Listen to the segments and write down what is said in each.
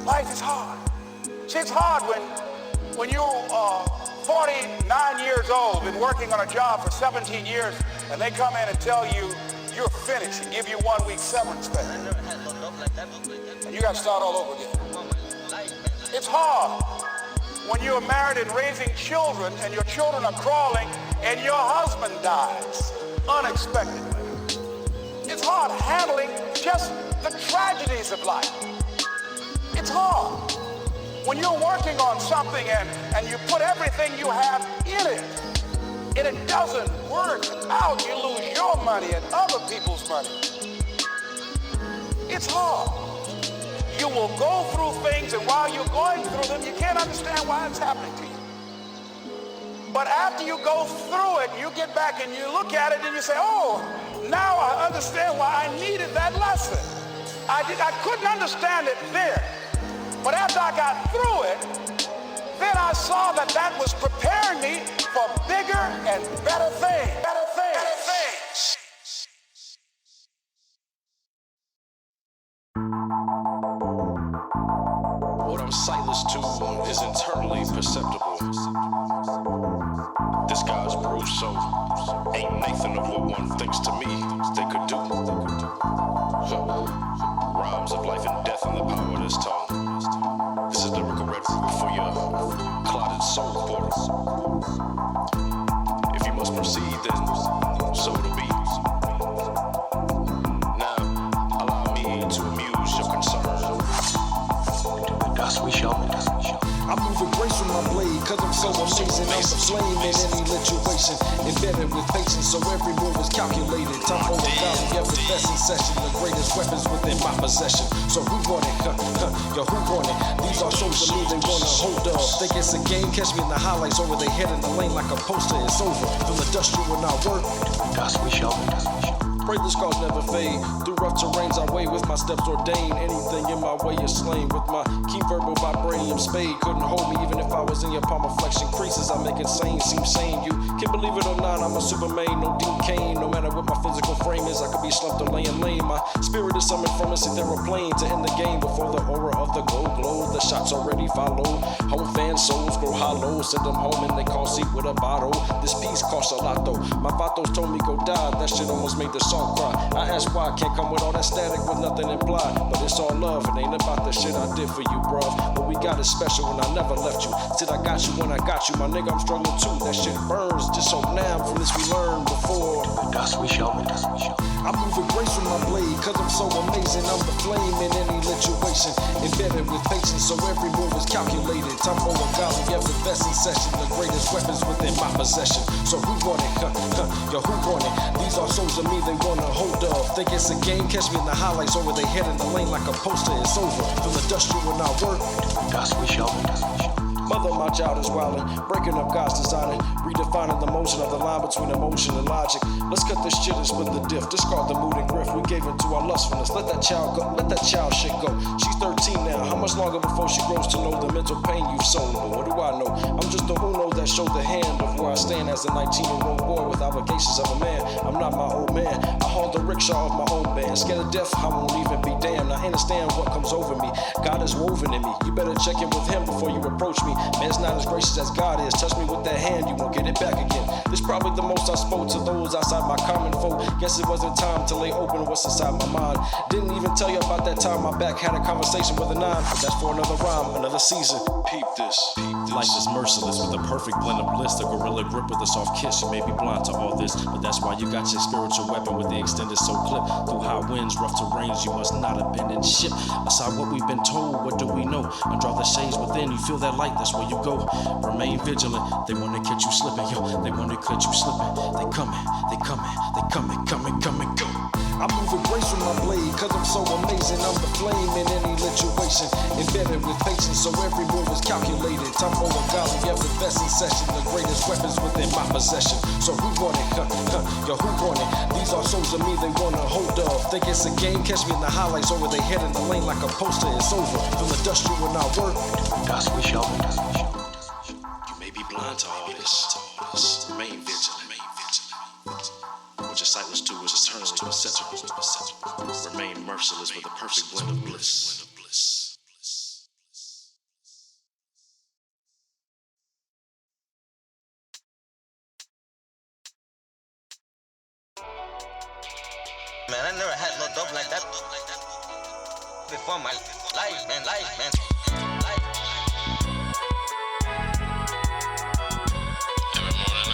Life is hard. See, it's hard when you're 49 years old, been working on a job for 17 years, and they come in and tell you you're finished and give you 1 week severance pay. And you got to start all over again. It's hard when you're married and raising children and your children are crawling and your husband dies unexpectedly. It's hard handling just the tragedies of life. It's hard when you're working on something and you put everything you have in it and it doesn't work out. You lose your money and other people's money. It's hard. You will go through things, and while you're going through them, you can't understand why it's happening to you. But after you go through it, you get back and you look at it and you say, oh, now I understand why I needed that lesson. I couldn't understand it then. But after I got through it, then I saw that that was preparing me for bigger and better things. Better things. What I'm sightless to is internally perceptible. This God'sBrew, so ain't Nathan of what one thinks to me they could do. Rhymes of life and death and the power of this tongue. This is lyrical red root for your clotted soul portal. If you must proceed, then so it'll be. Now, allow me to amuse your concern. Thus we shall. I move with grace with my blade, cause I'm so amazing. I'm the flame in any situation, embedded with patience, so every move is calculated. Time for the valley of the best in session, the greatest weapons within my possession. So who want it? Yo, who want it? These are souls of me they wanna hold up. Think it's a game, catch me in the highlights over their head in the lane like a poster. It's over. Feel the dust you will not work. Thus we shall. Pray the scars never fade. Through rough terrains I weigh with my steps ordained. Anything in my way is slain. With my keen verbal vibranium spade couldn't hold me even if I was in your palm of flexion creases. I make insane, seem sane. You can believe it or not, I'm a Superman, no Dean Kane. No matter what my physical frame is, I could be slumped or laying lame. My spirit is summoned from a plane to end the game before the aura of the gold glow. The shots already followed. Home fan souls grow hollow. Send them home in they car seat with a bottle. This piece costs a lot though. My vatos told me go die. That shit almost made the song cry. I asked why I can't come with all that static with nothing implied. But it's all love, it ain't about the shit I did for you, bruv. What we got is special and I never left you. Said I got you when I got you, my nigga, I'm struggling too. That shit burns, just so now from this we learned before. Thus we shall. I move with grace with my blade, cause I'm so amazing. I'm the flame in any situation, embedded with patience, so every move is calculated. Time for a golly of the best in session, the greatest weapons within my possession. So who want it? Yo, who want it? These are souls of me they wanna hold up. Think it's a game, catch me in the highlights over their head in the lane like a poster. It's over. From the dust you will not work. Thus we shall. Mother, my child is wildin', breaking up God's designing, redefining the motion of the line between emotion and logic. Let's cut this shit and split the diff, discard the mood and griff. We gave into our lustfulness, let that child go, let that child shit go. She's 13 now, how much longer before she grows to know the mental pain you've sown? But what do I know? I'm just the uno that showed the hand of where I stand as a 19-year-old boy with obligations of a man. I'm not my old man, I haul the rickshaw of my own band. Scared of death, I won't even be damned. I understand what comes over me, God is woven in me. You better check in with him before you approach me. Man's not as gracious as God is. Touch me with that hand, you won't get it back again. This probably the most I spoke to those outside my common folk. Guess it wasn't time to lay open what's inside my mind. Didn't even tell you about that time my back had a conversation with a nine. But that's for another rhyme, another season. Peep this. Life is merciless with a perfect blend of bliss. The gorilla grip with a soft kiss. You may be blind to all this, but that's why you got your spiritual weapon with the extended soul clip. Through high winds, rough terrains, you must not abandon ship. Aside what we've been told, what do we know? Undraw the shades within, you feel that light, that's where you go. Remain vigilant, they wanna catch you slipping, yo. They wanna catch you slipping. They coming, they coming, they coming, go. I move with grace with my blade, cause I'm so amazing. I'm the flame in any situation, embedded with patience, so every move is calculated. Time for a golly of the best in session, the greatest weapons within my possession. So who want it? Yo, who want it? These are souls of me they wanna hold up. Think it's a game, catch me in the highlights over their head in the lane like a poster. It's over. From the dust you will not work. Thus we shall. You may be blind to all this. Remain vigilant. What you're sightless to is eternally perceptible. Remain merciless with a perfect blend of bliss. Man, I never had no dope like that before my life, man. Every morning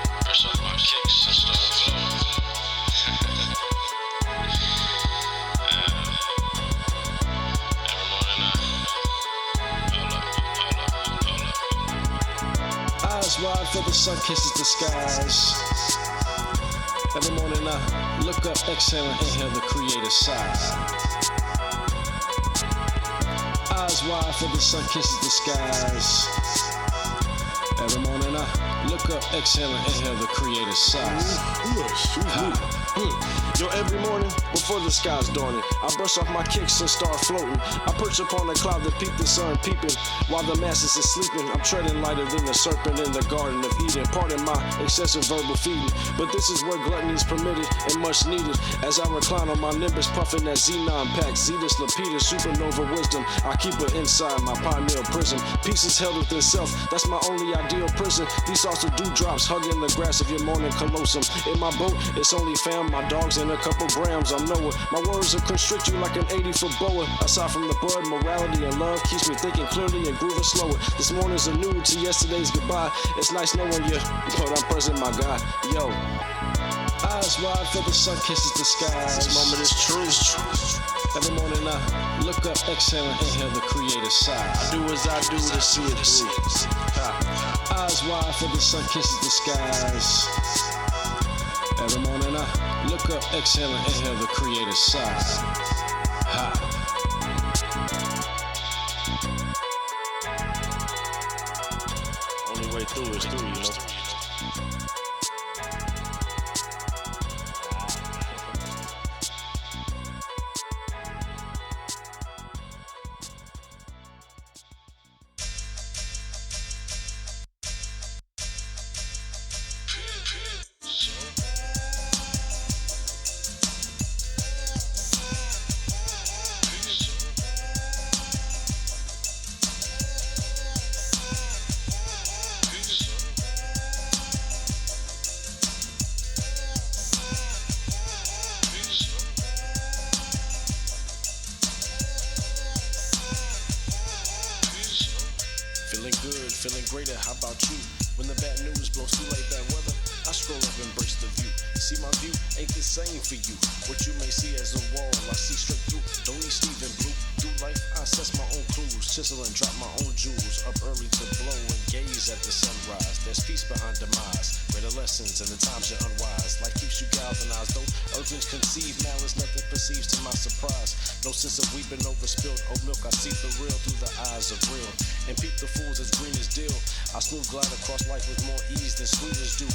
I brush off my kicks and start flowing. Every morning hold up. Eyes wide for the sun kisses the skies. Every morning I look up, exhale, and inhale the creator's sigh. Eyes wide for the sun kisses the skies. Every morning I look up, exhale, and inhale the creator's sigh. Yo, every morning before the sky's dawning, I brush off my kicks and start floating. I perch upon a cloud that peep the sun peeping. While the masses is sleeping, I'm treading lighter than the serpent in the Garden of Eden. Pardon my excessive verbal feeding, but this is where gluttony is permitted and much needed. As I recline on my nimbus, puffing that xenon pack, Zetus Lapidus, supernova wisdom. I keep her inside my pineal prison. Peace is held within self, that's my only ideal prison. These thoughts are dewdrops hugging the grass of your morning colossum. In my boat, it's only found my dogs and a couple grams. I'm Noah. My words will constrict you like an 80-foot boa. Aside from the bud, morality and love keeps me thinking clearly and grooving slower. This morning's a nude to yesterday's goodbye. It's nice knowing you, but I'm present, my God. Yo, eyes wide for the sun kisses the skies. This moment is true. Every morning I look up, exhale, and inhale the creator's sigh. I do as I do to see it through. Eyes wide for the sun kisses the skies. Every morning I look up, exhale, and inhale the creator's sigh. Only way through is through, you know. Feeling good, feeling greater, how about you? When the bad news blows through like bad weather, I scroll up and embrace the view. See, my view ain't the same for you. What you may see as a wall, I see straight through. Don't need Steven Blue. Through life, I assess my own clues. Chisel and drop my own jewels. Up early to blow and gaze at the sunrise. There's peace behind demise. Greater lessons and the times you're unwise. Life keeps you galvanized, though urgings conceive malice, nothing perceives to my surprise. No sense of weeping over spilled oat milk. I see the real through the eyes of real. And peep the fools as green as dill. I smooth glide across life with more ease than sweeters do.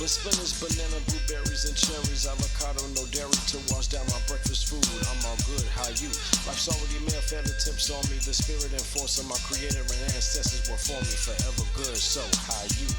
But spinach, banana, blueberries, and cherries, avocado, no dairy to wash down my breakfast food. I'm all good, how you? Life's already mail, failed attempts on me. The spirit and force of my creator and ancestors were for me forever good. So, how you?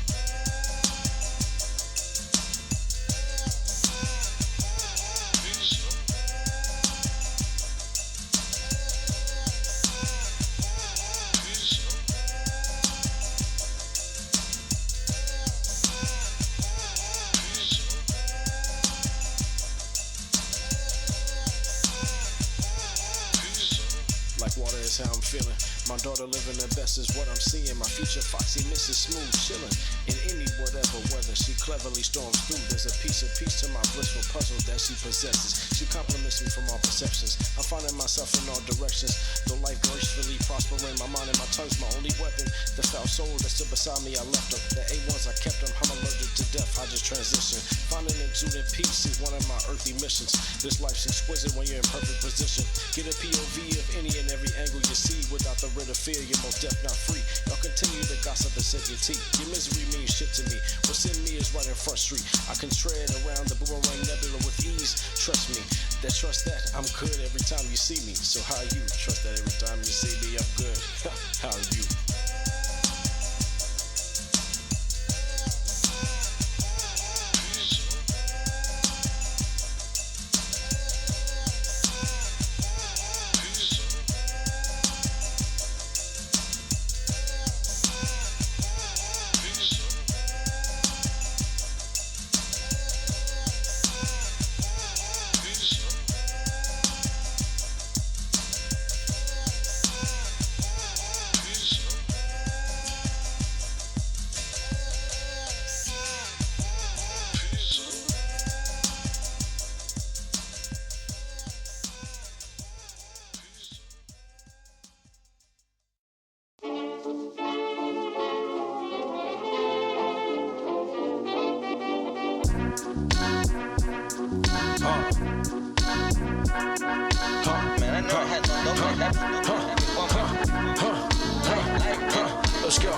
Like water is how I'm feeling. My daughter living her best is what I'm seeing. My future foxy Mrs. Smooth chilling. In any whatever weather she cleverly storms through. There's a piece to my blissful puzzle that she possesses. She compliments me from all perceptions. I'm finding myself in all directions. Though life gracefully prospering, my mind and my tongue's my only weapon. The foul soul that's still beside me, I left her. The A1s, I kept them. I'm allergic to death, I just transition. Finding exuding peace is one of my earthly missions. This life's exquisite when you're in perfect position. Get a POV of any and every angle you see. Without the rid of fear, you're most deaf, not free. Y'all continue to gossip and sip your tea. Your misery means shit to me. What's in me is right in front street. I can tread around the boomerang nebula with ease. Trust me, trust that I'm good every time you see me. So how you? Trust that every time you see me, I'm good. How you? Let's go.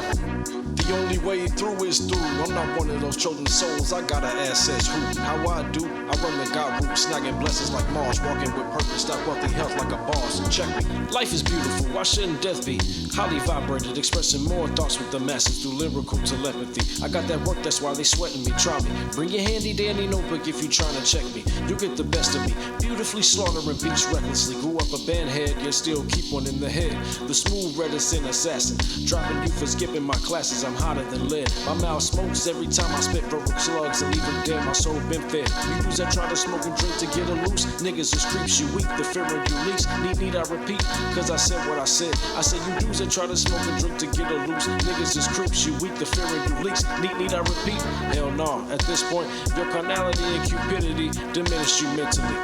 The only way through is through. I'm not one of those chosen souls. I gotta ask says who. How I do? I run the God route, snagging blessings like Mars, walking with purpose, that wealthy health like a boss. Check me. Life is beautiful. Why shouldn't death be? Highly vibrated, expressing more thoughts with the masses through lyrical telepathy. I got that work, that's why they sweating me. Try me. Bring your handy dandy notebook if you trying to check me. You get the best of me. Beautifully slaughtering beats recklessly. Grew up a bandhead, yet still keep one in the head. The smooth reticent assassin. Dropping you for skipping my classes. I'm hotter than lead. My mouth smokes every time I spit verbal slugs and leave them dead. My soul been fed. You dudes that try to smoke and drink to get a loose. Niggas is creeps, you weak. The fear of you leaks. Need I repeat? Cause I said what I said. I said you dudes that try to smoke and drink to get a loose. Niggas is creeps, you weak. The fear of you leaks. Need I repeat? Hell no. At this point, your carnality and cupidity diminish you mentally.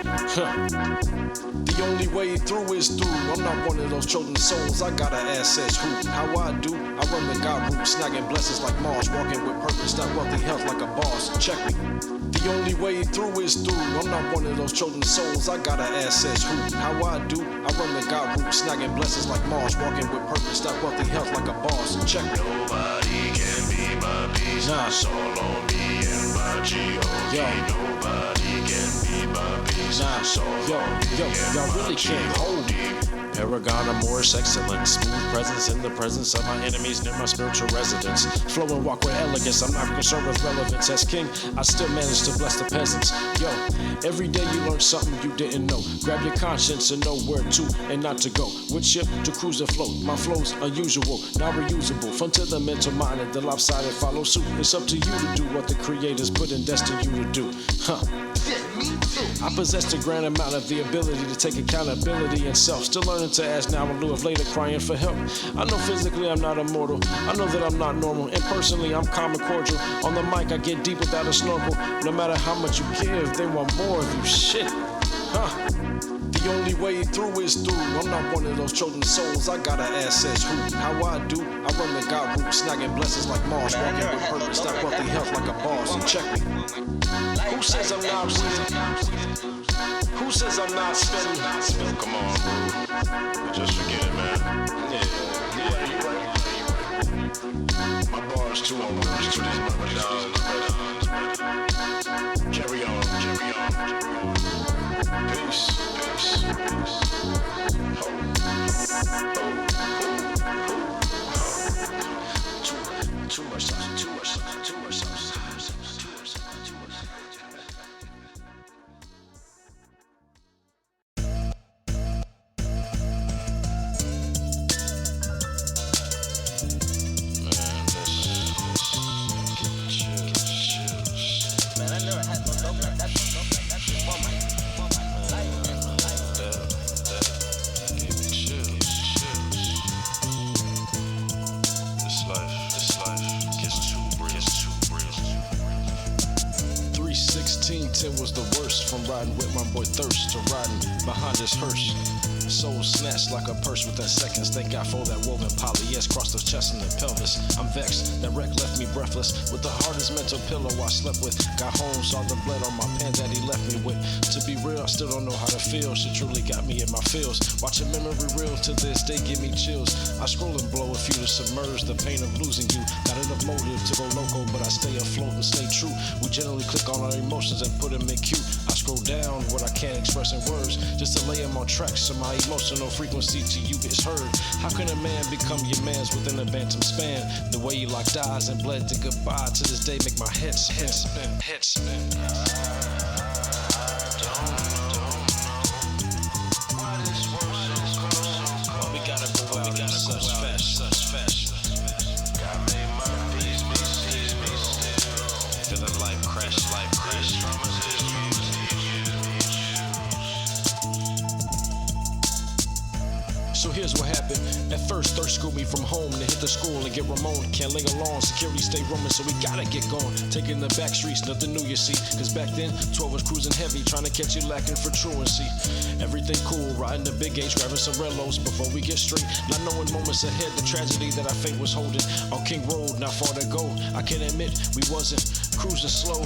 The only way through is through. I'm not one of those chosen souls. I gotta ask says who. How I do? I run the God route, snagging blessings like Mars, walking with purpose, that wealthy health like a boss. Check me. The only way through is through. I'm not one of those chosen souls. I gotta ask says who. How I do? I run the God route, snagging blessings like Mars, walking with purpose, that wealthy health like a boss. Check me. Nobody can be my peace. It's all on me and my G.O.D. Nobody can be my peace. It's all on me y'all really can't hold me. Paragon of Moorish excellence, smooth presence in the presence of my enemies near my spiritual residence. Flow and walk with elegance, I'm not concerned with relevance. As king, I still manage to bless the peasants. Yo, every day you learn something you didn't know. Grab your conscience and know where to and not to go. Which ship to cruise and float. My flow's unusual, not reusable. Fun to the mental mind and the lopsided follow suit. It's up to you to do what the creators put and destined you to do. I possess the grand amount of the ability to take accountability and self. Still learning to ask now in lieu of later crying for help. I know physically I'm not immortal. I know that I'm not normal. And personally I'm calm and cordial. On the mic I get deep without a snorkel. No matter how much you give, they want more of you. Shit. The only way through is through. I'm not one of those chosen souls. I gotta ask says who. How I do? I run the God route, snagging blessings like Mars, walking with purpose, that wealthy health like a boss. And check me. Who says I'm not winning? Who says I'm not spending? Come on, bro. Just forget it, man. Yeah, you right. My bar's too on words to these motherfuckers. Carry on. Peace. Too much sauce. Was the worst, from riding with my boy Thirst to riding behind his hearse. Soul snatched like a purse within seconds. Thank God for that woven polyester crossed the chest and the pelvis. I'm vexed, that wreck left me breathless. With the hardest mental pillow I slept with. Got home, saw the blood on my pants that he left me with. To be real, I still don't know how to feel. Shit truly got me in my feels. Watching memory reel to this day give me chills. I scroll and blow a few to submerge the pain of losing you. Got enough motive to go loco, but I stay afloat and stay true. We generally click on our emotions and put them in queue. I scroll down what I can't express in words, just to lay them on tracks so my emotional frequency to you gets heard. How can a man become your man's within a bantam span? The way you locked eyes and bled to goodbye to this day make my head spin. We gotta go out in such fashion. Feeling life crash. So here's what happened. At first, thirst schooled me from home to hit the school and get Ramon. Can't linger long, security stay roaming, so we gotta get going. Taking the back streets, nothing new, you see. Cause back then, 12 was cruising heavy, trying to catch you lacking for truancy. Everything cool, riding the big H, grabbing some relos before we get straight. Not knowing moments ahead, the tragedy that our fate was holding. On King Road, not far to go. I can admit, we wasn't cruising slow.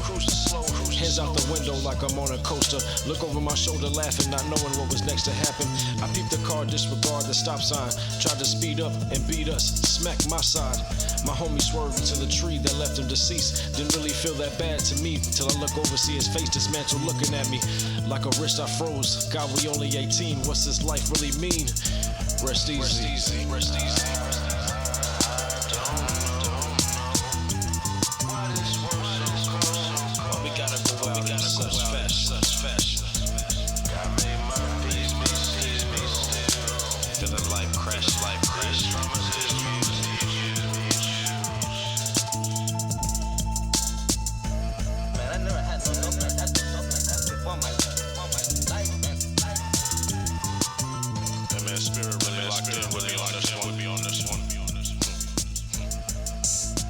Hands out the window like I'm on a coaster. Look over my shoulder, laughing, not knowing what was next to happen. I peeped the car, disregard the stop sign. Tried to speed up and beat us, smack my side. My homie swerved into the tree that left him deceased. Didn't really feel that bad to me till I look over, see his face dismantled, looking at me like a wrist I froze. God, we only 18. What's this life really mean? Rest easy. Rest easy. Rest easy. Feeling life crash. Man, I never had no love like that before my life, man. That man Spirit really locked in with me on this one.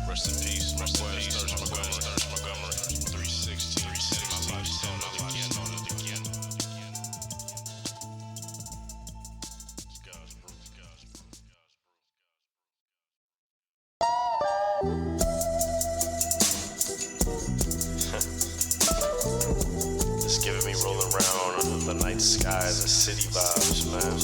Rest in peace, Marquez, Montgomery, 316, my life's on it again. It's giving me rolling around under the night sky, the city vibes, man.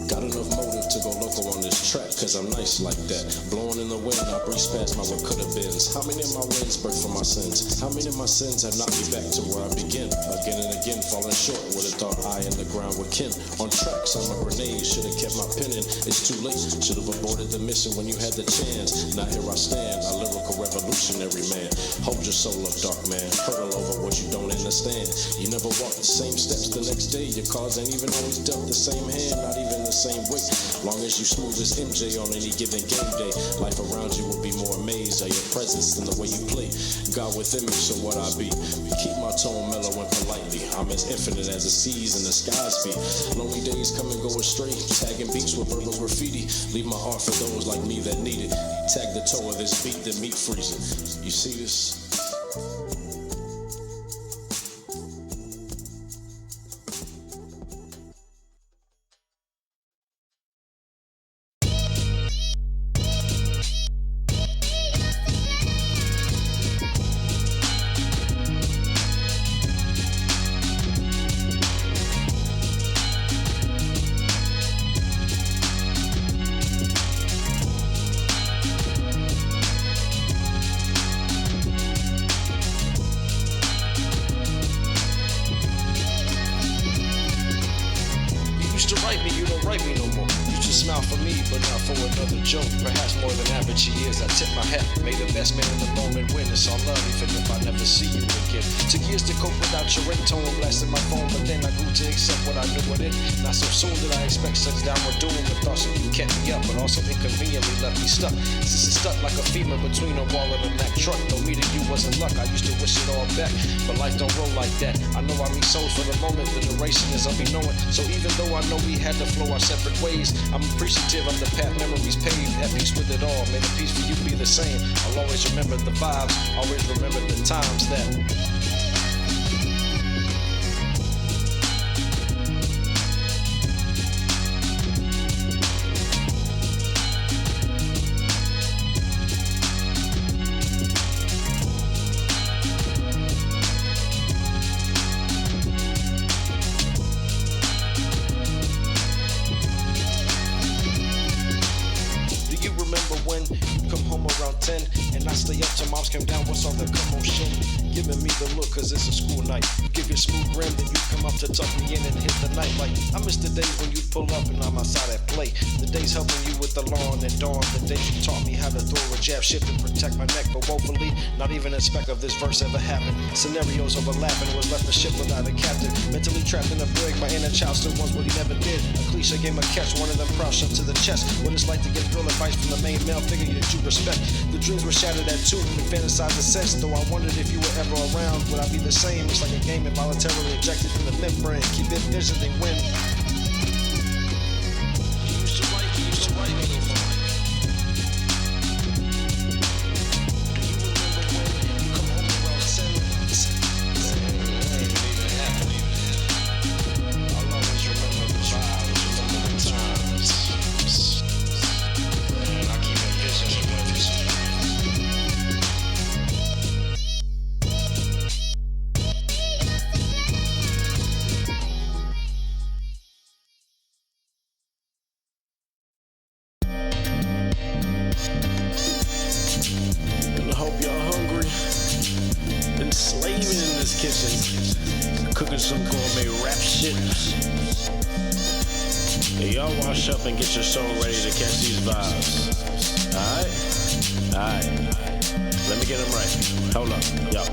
Got enough motive to go local on this track, cause I'm nice like that. Blowing in the wind, I breeze past my what could have been. How many of my wins birth from my sins? How many of my sins have knocked me back to where I begin? Again and again, falling short, would've thought I in the ground with kin. On tracks, I'm a grenade, should've kept my pen in. It's too late, should've aborted the mission when you had the chance. Now here I stand, a lyrical revolutionary man. Hold your soul up, dark man, hurdle over what you don't understand. You never walk the same steps the next day. Your cards ain't even always dealt the same hand, not even the same way. Long as you smooth as MJ on any given game day, life around you will be more amazed at your presence than the way you play. God within me, so what I be. Keep my tone mellow and politely. I'm as infinite as the seas and the skies be. Lonely days come and go astray, tagging beats with verbal graffiti. Leave my art for those like me that need it. Tag the toe of this beat, the meat freezing. You see this? Joke, perhaps more than average years. I tip my hat, made the best man in the moment win. It's all love, even if I never see you again. Took years to cope without your ringtone, blasting my phone, but then I grew to accept what I knew with it. Not so soon did I expect such downward doom. The thoughts of you kept me up, but also inconveniently left me stuck. Since it's stuck like a femur between a wall and a Mack truck. Though meeting you wasn't luck, I used to wish it all back, but life don't roll like that. I know I mean souls for the moment, the duration is unknown. So even though I know we had to flow our separate ways, I'm appreciative of the path memories paved. At peace with it all, may the peace for you be the same. I'll always remember the vibes, always remember the times that and I stay up till moms came down. What's all the commotion? giving me the look cause it's a school night. You give your smooth grin, then you come up to tuck me in and hit the night like I miss the days when you'd pull up and I'm outside at play. The days helping you with the lawn and dawn. The days you taught me how to throw a jab shit to protect my neck. But woefully, not even a speck of this verse ever happened. Scenarios overlapping, was left the ship without a captain. Mentally trapped in a brig, my inner child still wants what he never did. A cliche game of catch, one of them proud shot to the chest. What it's like to get girl advice from the main male figure that you respect. The dreams were shattered at 2, we fantasized the sense. Though I wondered if you were ever around, would I be the same? It's like a game involuntarily ejected from the membrane. Keep it visiting when used to write. Cooking some gourmet rap shit. Hey, y'all wash up and get your soul ready to catch these vibes. Alright. Let me get them right. Hold up, yo.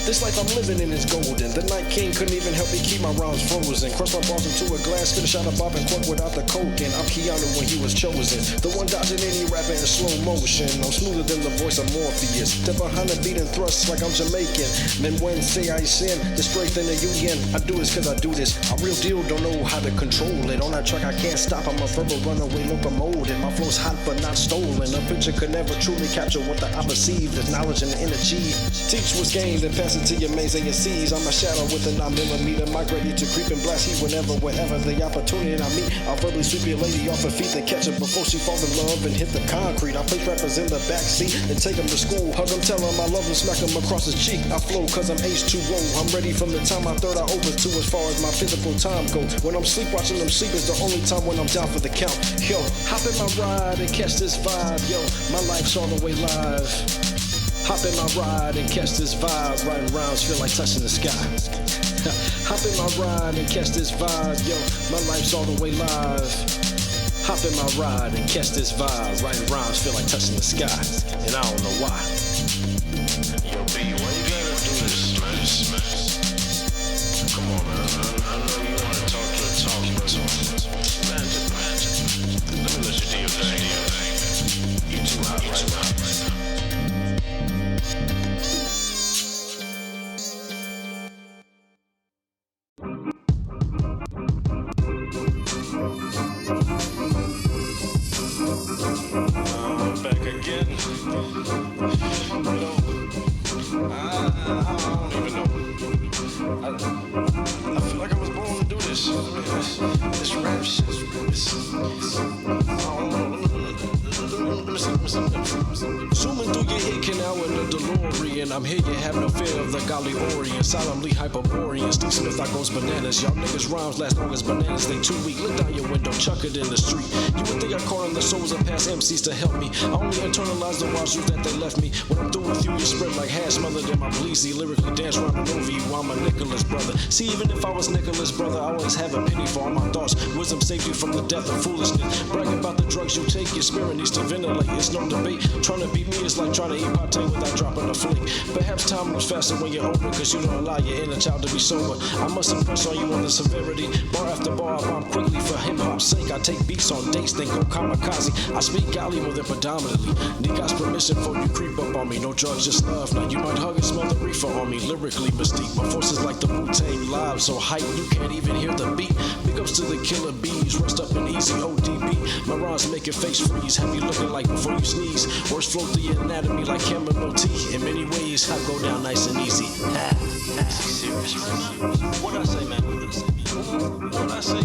This life I'm living in is golden. The Night King couldn't even help me keep my rhymes frozen. Crush my balls into a glass, spit a shot of Bob and cork without the coke. And I'm Keanu when he was chosen. The one dodging any rapper in slow motion. I'm smoother than the voice of Morpheus. Step behind the beat and thrust like I'm Jamaican. Men when say I sin, the strength in the union. I do this cause I do this. I real deal don't know how to control it. On that track I can't stop. I'm a verbal runaway locomotive. My flow's hot but not stolen. A picture could never truly capture what the I perceive. There's knowledge and energy. Teach what's gained and pass it to your mains and your seas. I'm a shadow with a 9mm mic ready to creep and blast heat whenever, wherever the opportunity I meet. I'll verbally sweep your lady off her feet and catch her before she fall in love and hit the concrete. I place rappers in the backseat and take them to school. Hug them, tell them I love them, smack them across the cheek. I flow cause I'm H2O. I'm ready from the time I third I over to as far as my physical time goes. When I'm sleep watching them sleep is the only time when I'm down for the count. Yo, hop in my ride and catch this vibe. Yo, my life's all the way live. Hop in my ride and catch this vibe. Writing rhymes feel like touching the sky. Hop in my ride and catch this vibe. Yo, my life's all the way live. Hop in my ride and catch this vibe. Writing rhymes feel like touching the sky. And I don't know why. Yo, B, why you gotta do this, man? Come on, man. I know you wanna talk your talk, but imagine. Let me let you do your thing. You too hot right now. Zooming through your hit canal in the DeLorean. I'm here, you have no fear of the golly Orient. Solemnly Hyperborean. Steve Smith, I goes bananas. Y'all niggas rhymes last long as bananas. They too weak. Look down your window, chuck it in the street. You would think I caught on the souls of past MCs to help me. I only internalize the washroom that they left me. When I'm through with you, you spread like hash smothered in my bleezy. Lyrically dance rhyming over you. I'm a Nicholas brother. See, even if I was Nicholas brother, I always have a pity for all my thoughts. Wisdom saved you from the death of foolishness. Brag about the drugs you take, your spirit needs to ventilate. It's no debate. Trying to beat me is like trying to eat pate without dropping a flake. Perhaps time moves faster when you're older, cause you don't allow your inner child to be sober. I must impress on you on the severity. Bar after bar, I bomb quickly for hip hop's sake. I take beats on dates, then go kamikaze. I speak golly more than predominantly. Need God's permission for you creep up on me. No drugs, just love. Now you might hug and smell the reefer on me. Lyrically mystique. My forces like the Wu-Tang live, so hype you can't even hear the beat. Big ups to the killer bees, rest up and easy ODB. My rhymes make your face freeze, have you looking like before you sneeze. Words flow through your anatomy like chamomile tea. In many ways, I go down nice and easy. Serious right now? What I say, man? What I say?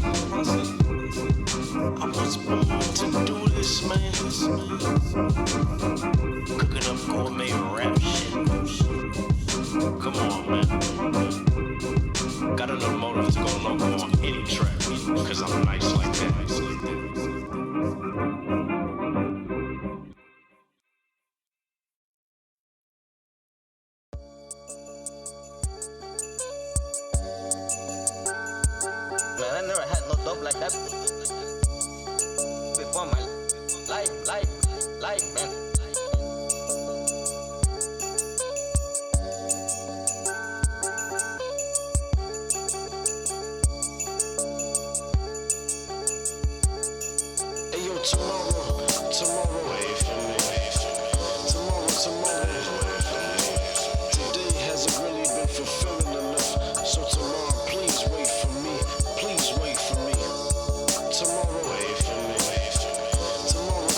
I was born to do this, man. Cooking up gourmet rap shit. Come on, man. Got enough motive to go local on any track, cause I'm nice like that. dope like that. Before my life, man. Tomorrow, wait for me. Tomorrow. Today hasn't really been fulfilling enough. So tomorrow, please wait for me. Please wait for me. Tomorrow, wait for me. Tomorrow.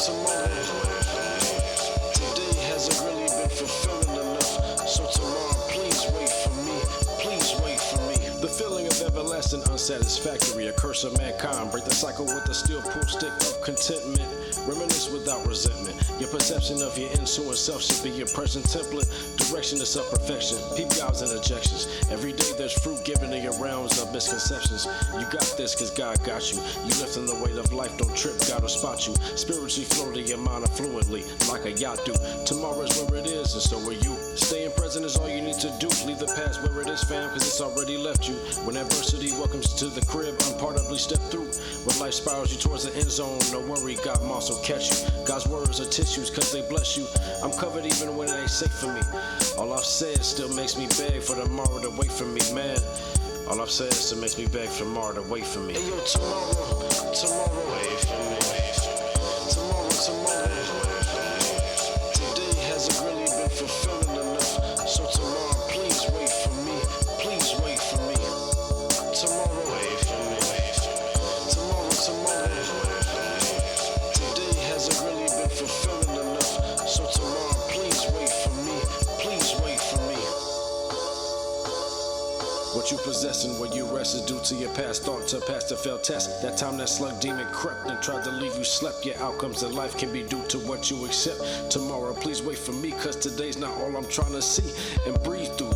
Today hasn't really been fulfilling enough. So tomorrow, please wait for me. Please wait for me. The feeling of everlasting unsatisfactory, a curse of mankind. Break the cycle with a steel pool stick of contentment. Reminisce without resentment. Your perception of your ensuing self should be your present template. Direction is of perfection. Peep God's interjections. Every day there's fruit given in your realms of misconceptions. You got this cause God got you. You lifting the weight of life, don't trip, God will spot you. Spiritually floating your mind fluently like a yacht do. Tomorrow's where it is and so are you. Staying present is all you need to do. Leave the past where it is, fam, cause it's already left you. When adversity welcomes you to the crib, unpartably step through. When life spirals you towards the end zone, no worry, God will also catch you. God's words are tissues cause they bless you. I'm covered even when it ain't safe for me. All I've said still makes me beg for tomorrow to wait for me, man. All I've said still makes me beg for tomorrow to wait for me. Hey yo, tomorrow, wait for me. Tomorrow. Today hasn't really been fulfilling enough. So tomorrow, please wait for me. Please wait for me. Tomorrow, wait for me. Tomorrow. Today hasn't really been fulfilling enough. So tomorrow, please wait for me. Please wait for me. What you possess and where you rest is due to your past thought, to pass the failed test. That time that slug demon crept and tried to leave you slept. Your outcomes in life can be due to what you accept. Tomorrow, please wait for me, cause today's not all I'm trying to see and breathe through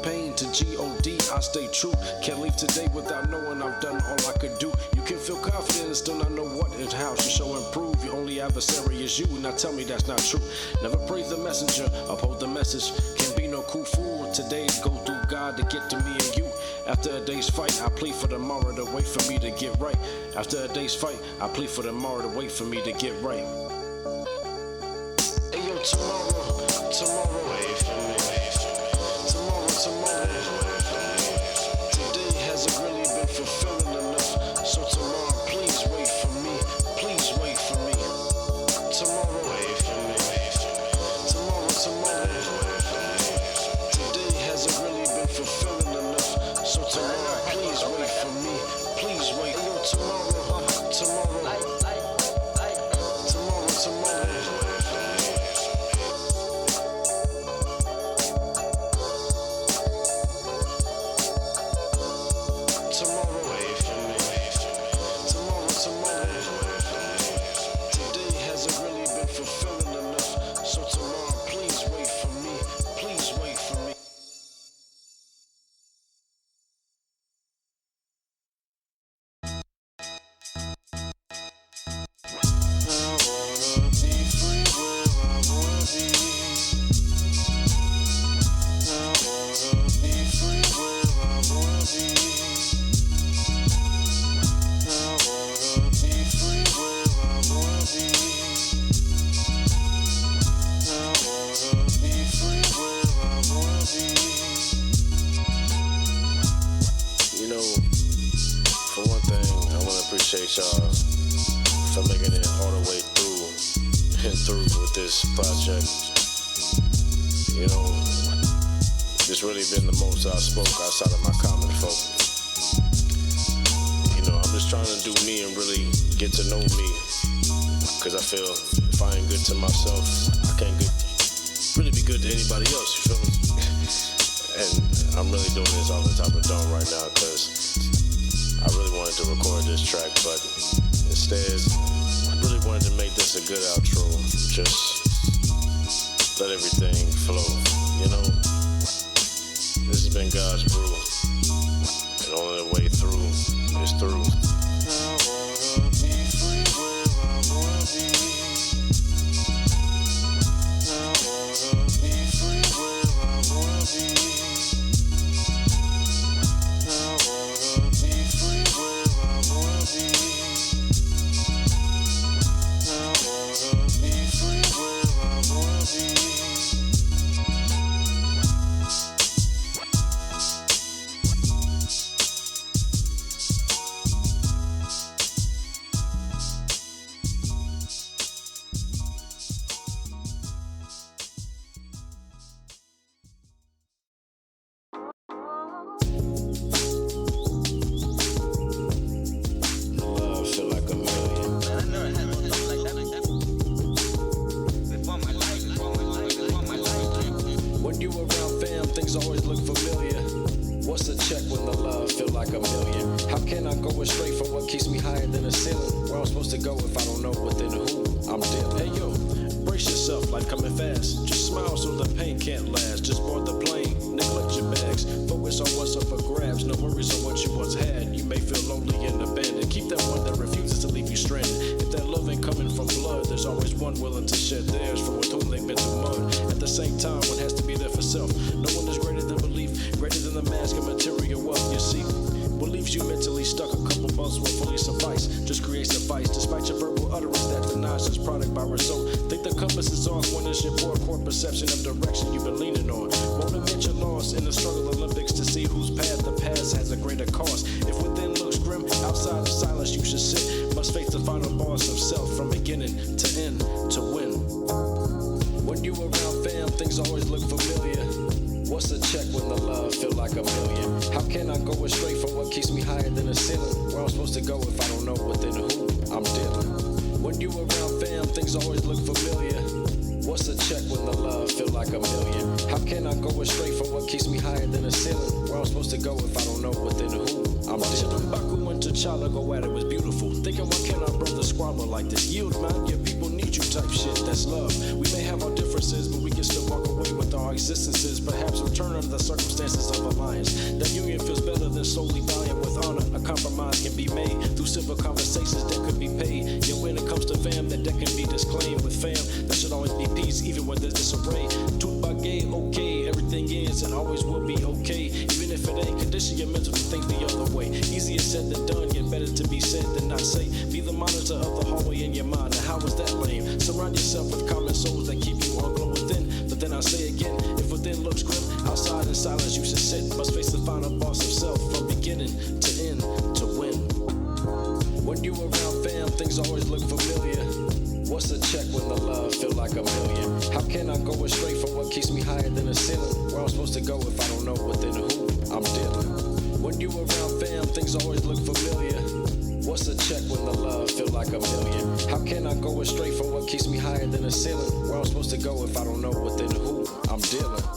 pain to G-O-D, I stay true. Can't leave today without knowing I've done all I could do. You can feel confident and still not know what and how to show and prove. Your only adversary is you. Now tell me that's not true. Never praise the messenger, uphold the message. Can't be no cool fool. Today's go through God to get to me and you. After a day's fight, I plead for tomorrow to wait for me to get right. After a day's fight, I plead for tomorrow to wait for me to get right. Hey yo, tomorrow, wait for me. Tomorrow. Today hasn't really been fulfilling enough. So tomorrow, please wait for me. Please wait for me. Tomorrow, wait for me. Tomorrow. Today hasn't really been fulfilling enough. So tomorrow, please wait for me. Please wait. Hey, yo, tomorrow. Appreciate y'all for making it all the way through with this project. You know, it's really been the most I spoke outside of my common folk. You know, I'm just trying to do me and really get to know me, because I feel if I ain't good to myself, I can't really be good to anybody else, you feel me? And I'm really doing this off the top of the dome right now because I really wanted to record this track, but instead, I really wanted to make this a good outro. Just let everything flow, you know? This has been God'sBrew, and only the way through is through. I wanna be free where I wanna be. I wanna be free where I wanna be. I wanna be free where I wanna be. always look familiar. What's a check when the love feel like a million? How can I go astray from what keeps me higher than the ceiling? Where I'm supposed to go if I don't know within who I'm dealing? Hey yo, brace yourself, life coming fast. Just smile so the pain can't last. Just board the plane, neglect your bags. Focus on what's up for grabs. No worries on what you once had. You may feel lonely and abandoned. Keep that one that refuses to leave you stranded. If that love ain't coming from blood, there's always one willing to shed theirs for with whom they've been through mud. At the same time, one has to be there for self. No one is greater than belief, greater than the mask of material wealth. You see, what leaves you mentally stuck? A couple months will fully suffice. Just creates a vice, despite your verbal utterance that denies its product by result. Think the compass is off when it's your poor core perception of direction you've been leaning on. Won't admit you're lost in the struggle Olympics to see whose path the past has a greater cost. If within looks grim, outside of silence you should sit. Must face the final boss of self from beginning to end to win. When you around fam, things always look familiar. What's a check when the love feel like a million? How can I go astray from what keeps me higher than the ceiling? Where I'm supposed to go if I don't know within who I'm dealing? When you around fam, things always look familiar. What's a check when the love feel like a million? How can I go astray from what keeps me higher than the ceiling? Where I'm supposed to go if I don't know within who I'm dealing? Baku and T'Challa go at it was beautiful. Thinking why can't our brothers squabble like this? Yield man, your people need you type shit, that's love. We may have our differences, but we can still walk away with our existences. Perhaps return under the circumstances of alliance. That union feels better than solely dying with honor. A compromise can be made through civil conversations that could be paid. Yet when it comes to fam, that can be disclaimed with fam. That should always be peace, even when there's disarray. Tout bagay, okay, everything is and always will be okay. Even if it ain't, condition your mental to think the other way. Easier said than done, yet better to be said than not say. Be the monitor of the hallway in your mind. Now how is that lame? Surround yourself with common souls that keep you on glow within. But then I say again, if within looks grim, outside in silence you should sit. Must face the final boss of self from beginning to end to win. When you around fam, things always look familiar. What's a check when the love feel like a million? How can I go astray from what keeps me higher than the ceiling? Where I'm supposed to go if I don't know within who I'm dealing? When you around fam, things always look familiar. What's a check when the love feel like a million? How can I go astray from what keeps me higher than the ceiling? Where I'm supposed to go if I don't know within who I'm dealing?